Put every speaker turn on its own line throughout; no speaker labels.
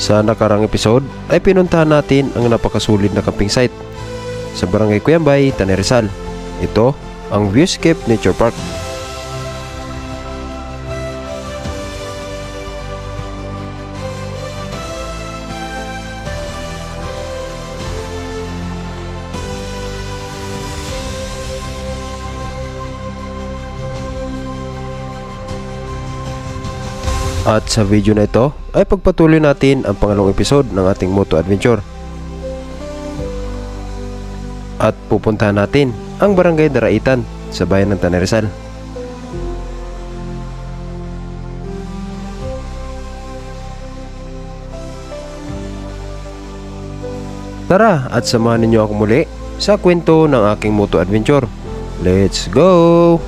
Sa nakarang episode ay pinuntahan natin ang napakasulit na camping site sa Barangay Cuyambay, Tanay Rizal. Ito ang Viewscape Nature Park. At sa video na ito ay pagpatuloy natin ang pangalawang episode ng ating moto adventure. At pupuntahan natin ang Barangay Daraitan sa bayan ng Tanay Rizal. Tara at samahan ninyo ako muli sa kwento ng aking moto adventure. Let's go!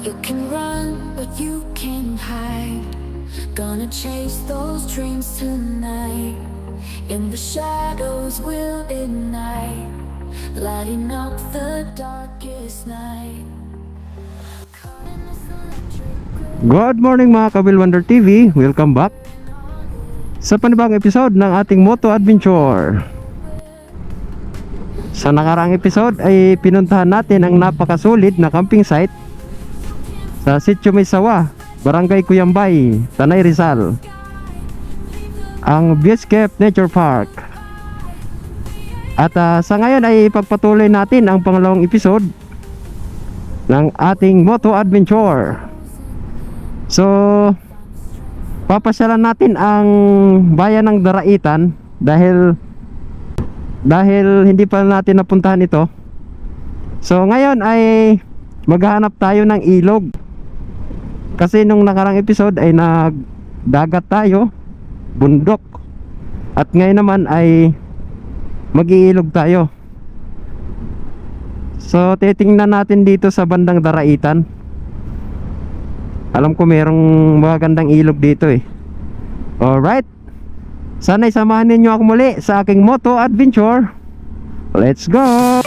You can run, but you can't hide. Gonna chase those dreams tonight. In the shadows we'll ignite, lighting up the darkest night.
Good morning mga Kabil Wonder TV. Welcome back sa panibagong episode ng ating Moto Adventure. Sa nakaraang episode ay pinuntahan natin ang napakasulit na camping site sa Sitio Maysawa, Barangay Cuyambay, Tanay Rizal, ang Viewscape Nature Park. At sa ngayon ay ipagpatuloy natin ang pangalawang episode ng ating Moto Adventure. So, papasyalan natin ang bayan ng Daraitan dahil hindi pa natin napuntahan ito. So, ngayon ay maghahanap tayo ng ilog. Kasi nung nakarang episode ay nagdagat tayo, bundok. At ngayon naman ay mag-iilog tayo. So titingnan natin dito sa bandang Daraitan. Alam ko merong magandang ilog dito eh. Alright, sana'y samahan ninyo ako muli sa aking moto adventure. Let's go!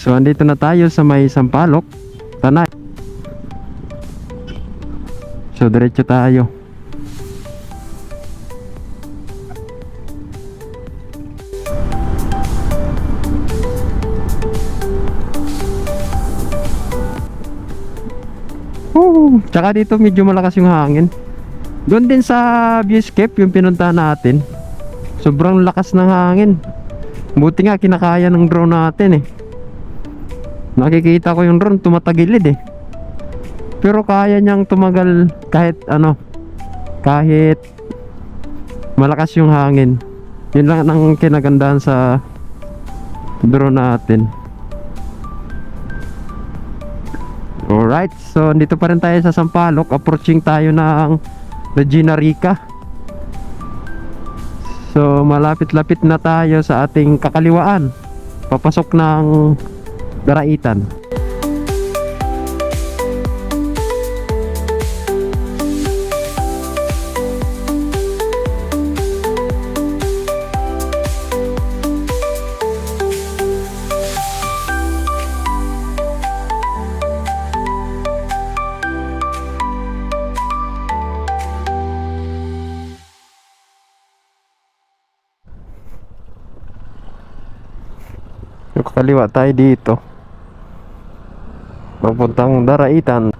So andito na tayo sa may Sampaloc, Tanay. So diretso tayo. Tsaka dito medyo malakas yung hangin. Doon din sa Viewscape yung pinuntahan natin, sobrang lakas ng hangin. Buti nga kinakaya ng drone natin eh. Nakikita ko yung drone tumatagilid eh. Pero kaya niyang tumagal kahit kahit malakas yung hangin. Yun lang ang kinagandahan sa drone natin. Alright, so dito pa rin tayo sa Sampaloc. Approaching tayo ng Regina Rica. So malapit-lapit na tayo sa ating kakaliwaan, papasok ng Daraitan. Kaliwa tayo dito. Papuntang Daraitan.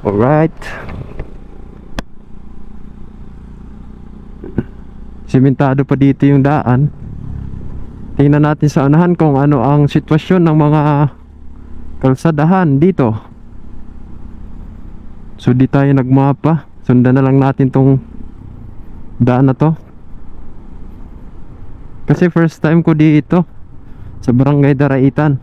Alright. Simentado pa dito yung daan. Tingnan natin sa unahan kung ano ang sitwasyon ng mga kalsadahan dito. So di tayo nagmapa. Sundan na lang natin tong daan na to. Kasi first time ko dito sa Barangay Daraitan.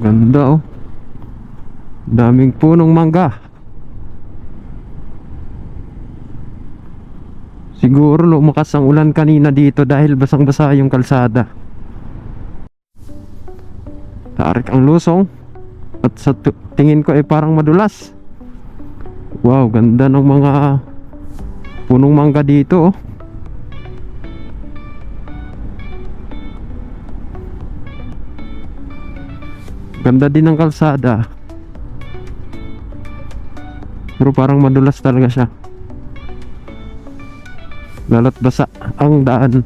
Ganda oh. Daming punong mangga. Siguro lumakas ang ulan kanina dito dahil basang-basa yung kalsada. Tarik ang lusong. At sa tingin ko ay parang madulas. Wow, ganda ng mga punong mangga dito oh. Ganda din ng kalsada. Pero parang madulas talaga siya. Lalo't basa ang daan.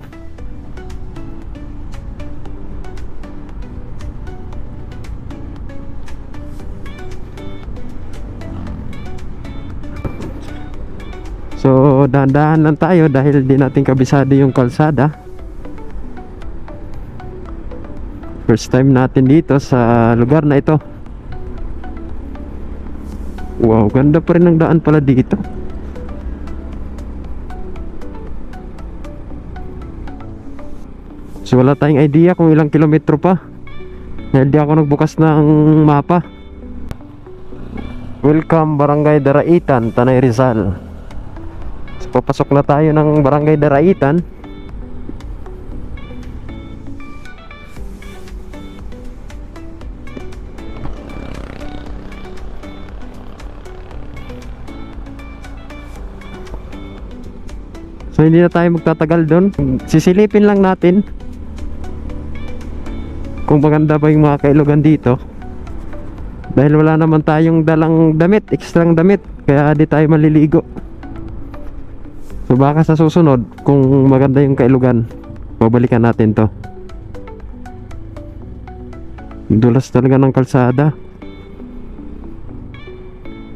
So dahan-dahan lang tayo dahil di natin kabisado yung kalsada. First time natin dito sa lugar na ito. Wow, ganda pa rin ng daan pala dito. So wala tayong idea kung ilang kilometro pa dahil di ako nagbukas ng mapa. Welcome Barangay Daraitan, Tanay Rizal. So papasok na tayo ng Barangay Daraitan. So hindi na tayo magtatagal doon. Sisilipin lang natin kung maganda ba yung mga kailugan dito. Dahil wala naman tayong dalang damit, ekstrang damit, kaya di tayo maliligo. So baka sa susunod, kung maganda yung kailugan, babalikan natin to. Dulas talaga ng kalsada.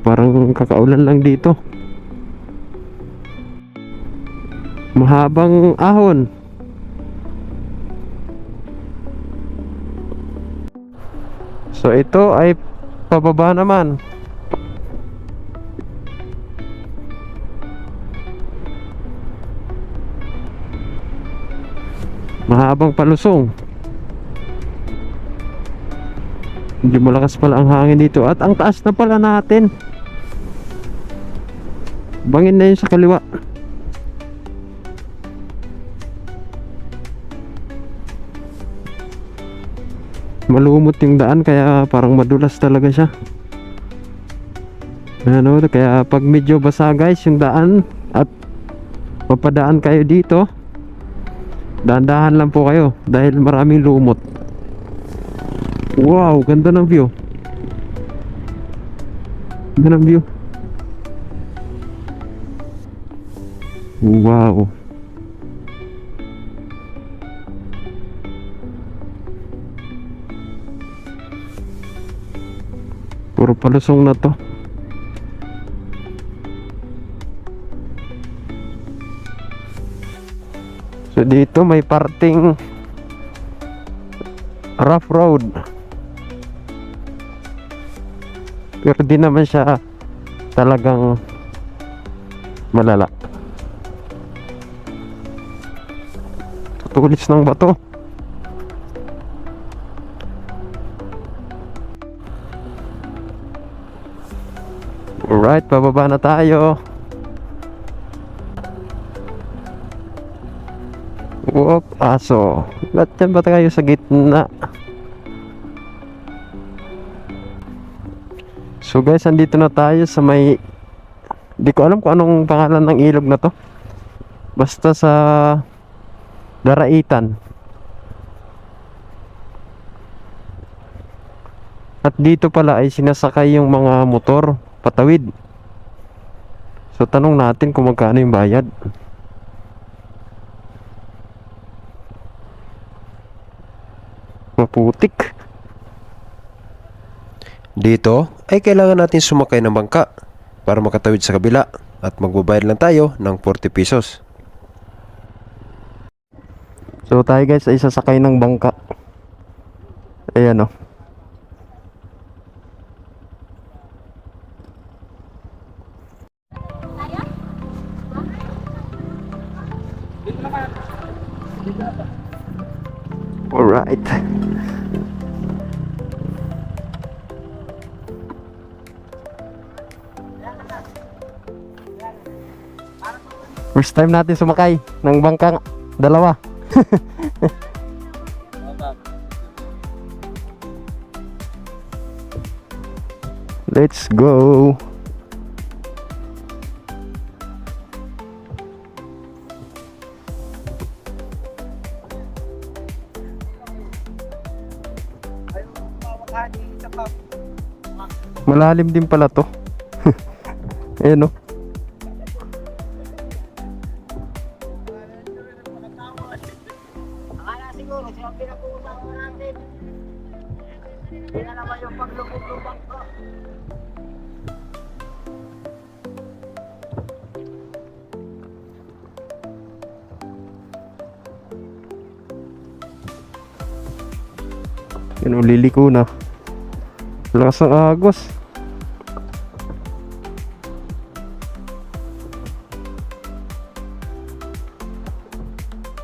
Parang kakaulan lang dito. Mahabang ahon. So ito ay pababa naman. Mahabang palusong. Hindi malakas pala ang hangin dito. At ang taas na pala natin. Bangin na yun sa kaliwa. Malumot yung daan kaya parang madulas talaga siya. Ano, kaya pag medyo basa guys yung daan at papadaan kayo dito, dahan-dahan lang po kayo dahil maraming lumot. Wow, ganda ng view. Ganda ng view. Wow. Puro palusong na to. So dito may parting rough road. Pero di naman siya talagang malala. Tutulis ng bato. Alright, pababa na tayo. Whoop, aso. Ba't yan ba tayo sa gitna? So guys, andito na tayo sa may, di ko alam kung anong pangalan ng ilog na to. Basta sa Daraitan. At dito pala ay sinasakay yung mga motor patawid. So tanong natin kung magkano yung bayad. Maputik.
Dito ay kailangan natin sumakay ng bangka para makatawid sa kabila at magbabayad lang tayo ng 40 pesos.
So tayo guys ay sasakay ng bangka. Ayan o. Alright. First time natin sumakay ng bangka, dalawa. Let's go. Malalim din pala to. Ayan o.
Akala siguro siya ang pinag-uusapan natin. Hindi na naman yung paglubog-lubog ko.
Yan o, liliko na. Lakas ng agos.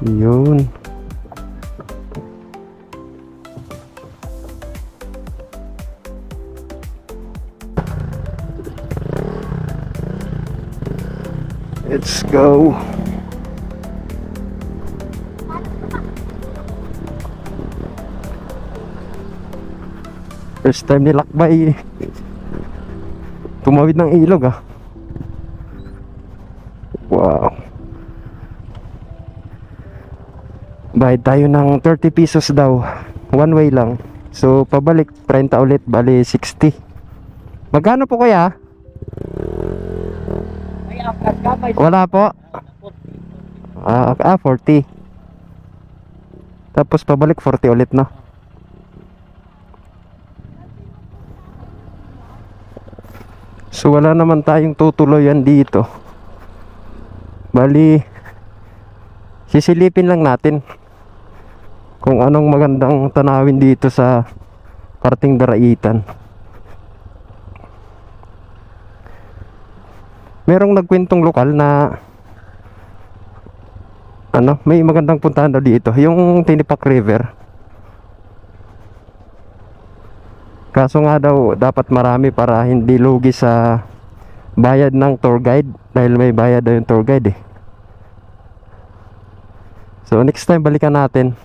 Yun. Let's go. First time nilakbay. Tumawid ng ilog ah. Wow. Bayad tayo ng 30 pesos daw. One way lang. So pabalik 30 ulit, bali 60. Magkano po kaya?
May angkat ka, may
Wala po. 40. Tapos pabalik 40 ulit no. So wala naman tayong tutuloyan dito. Bali sisilipin lang natin kung anong magandang tanawin dito sa parting Daraitan. Merong nagkwentong lokal na may magandang puntahan daw dito, yung Tinipak River. Kaso nga daw dapat marami para hindi lugi sa bayad ng tour guide, dahil may bayad daw yung tour guide eh. So next time balikan natin.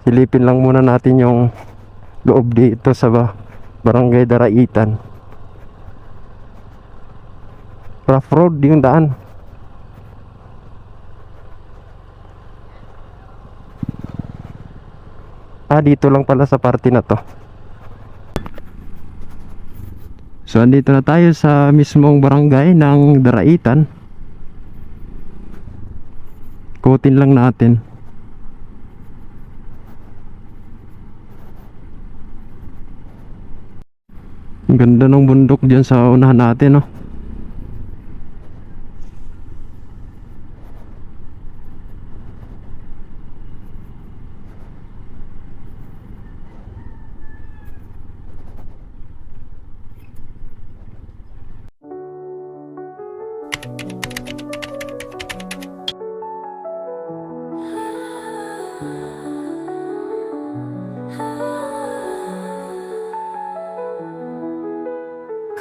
Silipin lang muna natin yung loob dito sa Barangay Daraitan. Rough road yung daan. Dito lang pala sa parte na to. So andito na tayo sa mismong barangay ng Daraitan. Ikutin lang natin. Ang ganda ng bundok dyan sa unahan natin, no?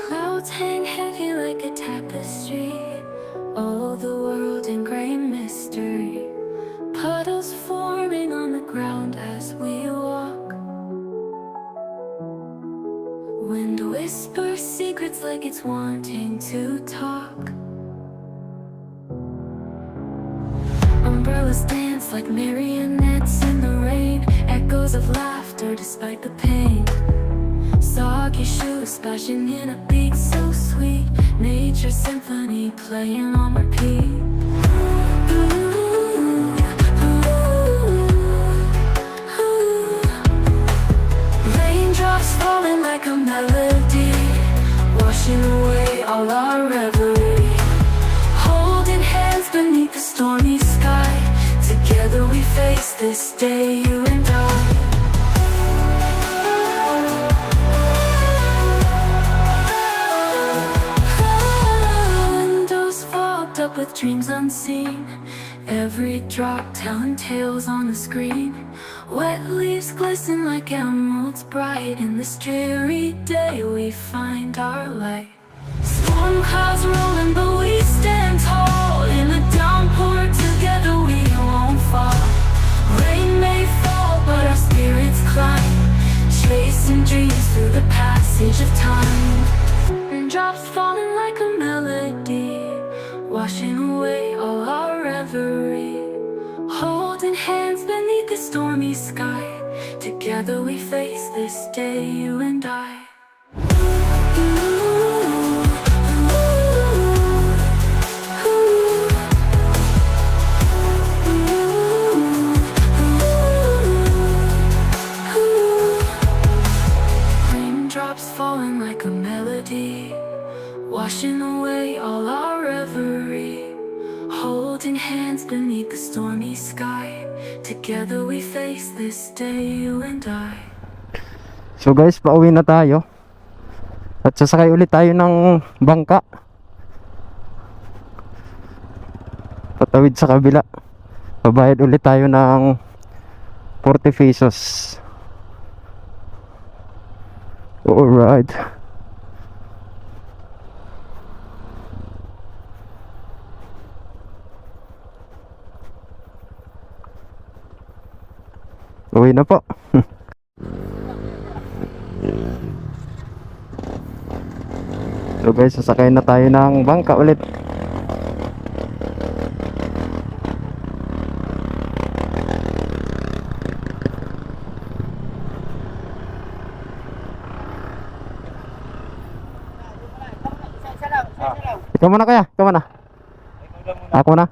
Clouds hang heavy like a tapestry, all the world in gray mystery. Puddles forming on the ground as we walk. Wind whispers secrets like it's wanting to talk. Umbrellas dance like marionettes in the rain, echoes of laughter despite the pain. Soggy shoes splashing in a beat so sweet. Nature symphony playing on repeat. Raindrops falling like a melody, washing away all our reverie. Holding hands beneath the stormy sky, together we face this day, you and I. Windows fogged up with dreams unseen, every drop telling tales on the screen. Wet leaves glisten like emeralds bright, in this dreary day we find our light. Storm clouds rolling but we stand tall, in the downpour together we won't fall. Rain may fall but our spirits climb, chasing dreams through the passage of time. Drops falling like a melody, washing away all our reverie. Holding hands beneath the stormy sky, together we face this day, you and I. Raindrops falling like a melody, washing away all our reverie. Holding hands beneath the stormy sky, together we face this day, you and I.
So guys, pauwi na tayo. At sasakay ulit tayo ng bangka. Patawid sa kabila. Babayad ulit tayo ng 40 pesos. Alright. Uwi na po. So guys, sasakay na tayo ng bangka ulit. Ikaw muna kaya? Ikaw muna? Ako na?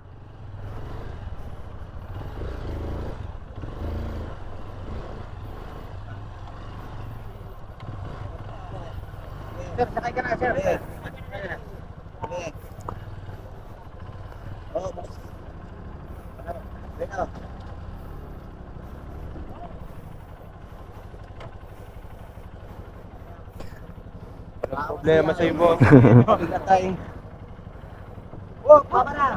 Sir, sakay ka na, sir. Oh, bukas. Ano?
Problema sa iyo, boss.
Oh, baba na.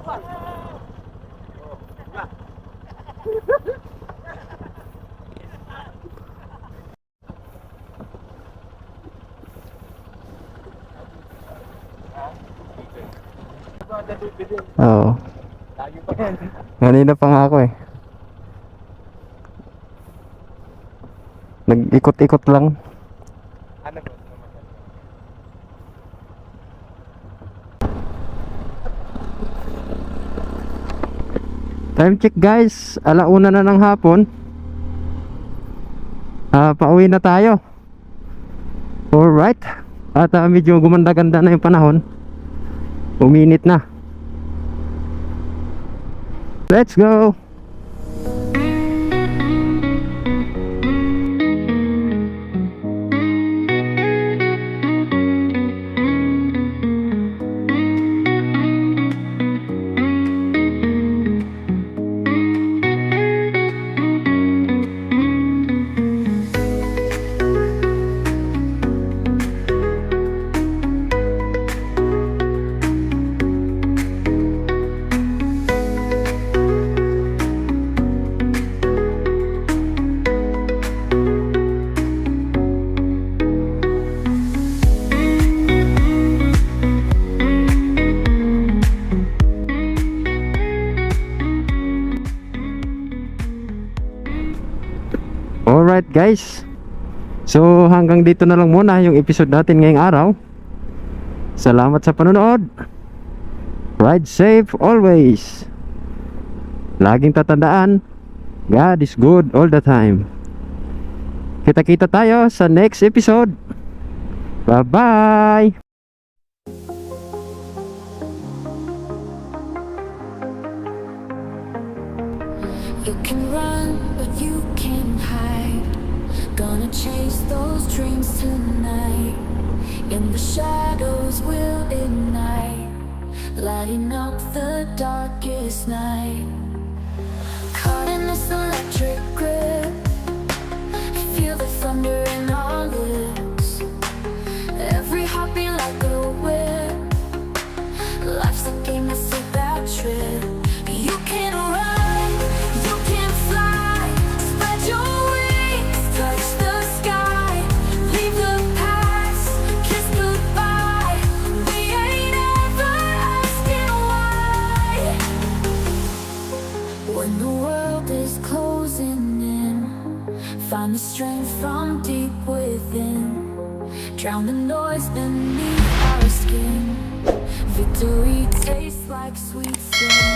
Oo. Kanina pa nga ako eh. Nag-ikot-ikot lang. Time check guys, 1:00 na ng hapon. Pauwi na tayo. Alright. At medyo gumanda-ganda na yung panahon. Uminit na. Let's go. Alright guys, so hanggang dito na lang muna yung episode natin ngayong araw. Salamat sa panonood. Ride safe always. Laging tatandaan, God is good all the time. Kita-kita tayo sa next episode. Bye-bye!
You can run, but you can't hide. Gonna chase those dreams tonight. In the shadows we'll ignite, lighting up the darkest night. Caught in this electric grip, feel the thunder in our lips. Every heartbeat like a whip. Life's a game, it's a bad trip. You can run, you can fly. Spread your wings, touch the sky. Leave the past, kiss goodbye. We ain't ever asking why. When the world is closing in, find the strength from deep within. Drown the noise beneath our skin. Victory tastes like sweet sin.